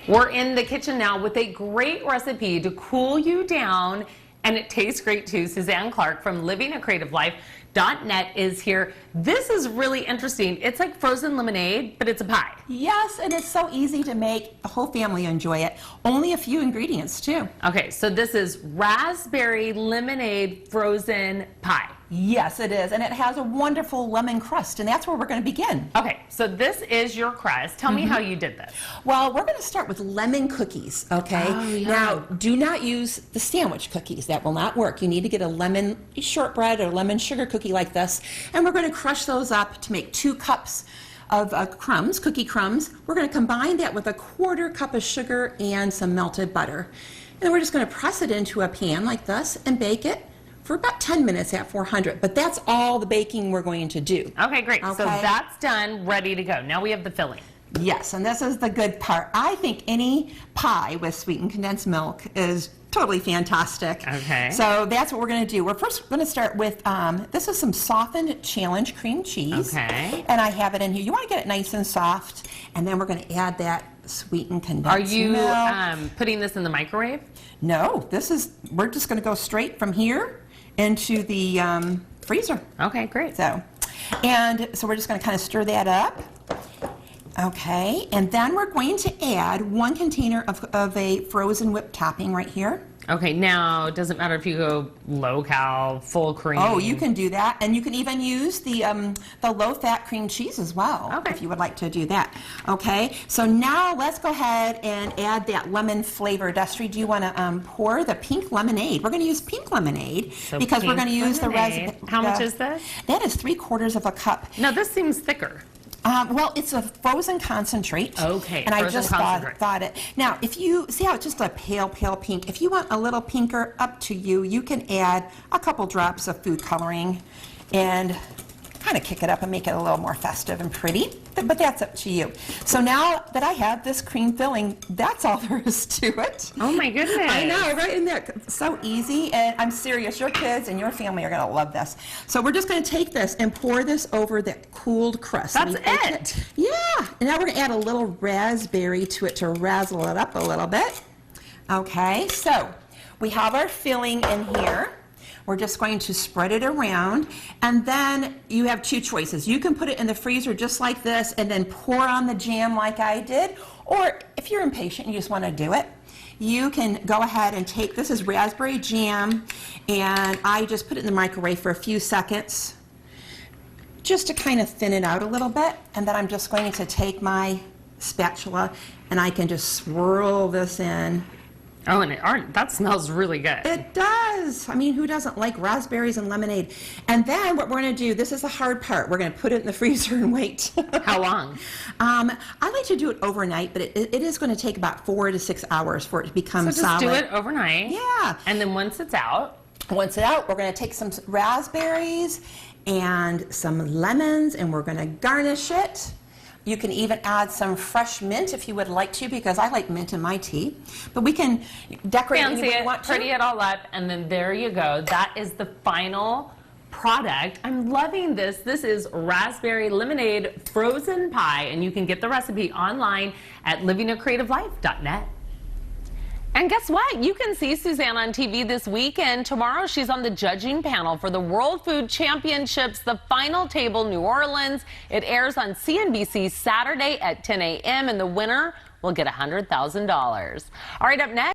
We're in the kitchen now with a great recipe to cool you down, and it tastes great too. Suzanne Clark from livingacreativelife.net is here. This is really interesting. It's like frozen lemonade, but it's a pie. Yes, and it's so easy to make. The whole family enjoy it. Only a few ingredients too. Okay, so this is raspberry lemonade frozen pie. Yes, it is, and it has a wonderful lemon crust, and that's where we're going to begin. Okay, so this is your crust. Tell me how you did this. Well, we're going to start with lemon cookies, okay? Oh, yeah. Now, do not use the sandwich cookies. That will not work. You need to get a lemon shortbread or lemon sugar cookie like this, and we're going to crush those up to make 2 cups of crumbs, cookie crumbs. We're going to combine that with a 1/4 cup of sugar and some melted butter. And we're just going to press it into a pan like this and bake it for about 10 minutes at 400, but that's all the baking we're going to do. Okay, great. Okay. So that's done, ready to go. Now we have the filling. Yes, and this is the good part. I think any pie with sweetened condensed milk is totally fantastic. Okay. So that's what we're going to do. We're first going to start with, this is some softened challenge cream cheese. Okay. And I have it in here. You want to get it nice and soft, and then we're going to add that sweetened condensed Are you milk. putting this in the microwave? No, we're just going to go straight from here into the freezer. Okay, great. So we're just going to kind of stir that up. Okay, and then we're going to add 1 container of a frozen whipped topping right here. Okay, now it doesn't matter if you go low-cal, full cream. Oh, you can do that, and you can even use the low-fat cream cheese as well, okay, if you would like to do that. Okay, so now let's go ahead and add that lemon flavor. Destry, do you want to pour the pink lemonade? We're going to use pink lemonade because we're going to use the raspberry. How much is this? That is 3/4 cup. No, this seems thicker. Well, it's a frozen concentrate. Okay, and I just thought it. Now, if you see how it's just a pale pink, if you want a little pinker, up to you. You can add a couple drops of food coloring and kind of kick it up and make it a little more festive and pretty, but that's up to you. So now that I have this cream filling, that's all there is to it. Oh my goodness. I know, right in there. So easy, and I'm serious, your kids and your family are going to love this. So we're just going to take this and pour this over the cooled crust. That's it? Yeah, and now we're going to add a little raspberry to it to razzle it up a little bit. Okay, so we have our filling in here. We're just going to spread it around, and then you have 2 choices. You can put it in the freezer just like this and then pour on the jam like I did, or if you're impatient and you just want to do it, you can go ahead and take, this is raspberry jam, and I just put it in the microwave for a few seconds just to kind of thin it out a little bit, and then I'm just going to take my spatula and I can just swirl this in. Oh, and that smells really good. It does. I mean, who doesn't like raspberries and lemonade? And then what we're going to do, this is the hard part. We're going to put it in the freezer and wait. How long? I like to do it overnight, but it is going to take about 4 to 6 hours for it to become solid. So just do it overnight. Yeah. And then once it's out? Once it's out, we're going to take some raspberries and some lemons, and we're going to garnish it. You can even add some fresh mint if you would like to, because I like mint in my tea. But we can decorate it any way you want to. Pretty it all up, and then there you go. That is the final product. I'm loving this. This is raspberry lemonade frozen pie, and you can get the recipe online at livingacreativelife.net. And guess what? You can see Suzanne on TV this weekend. Tomorrow she's on the judging panel for the World Food Championships, the final table, New Orleans. It airs on CNBC Saturday at 10 a.m. and the winner will get $100,000. All right, up next.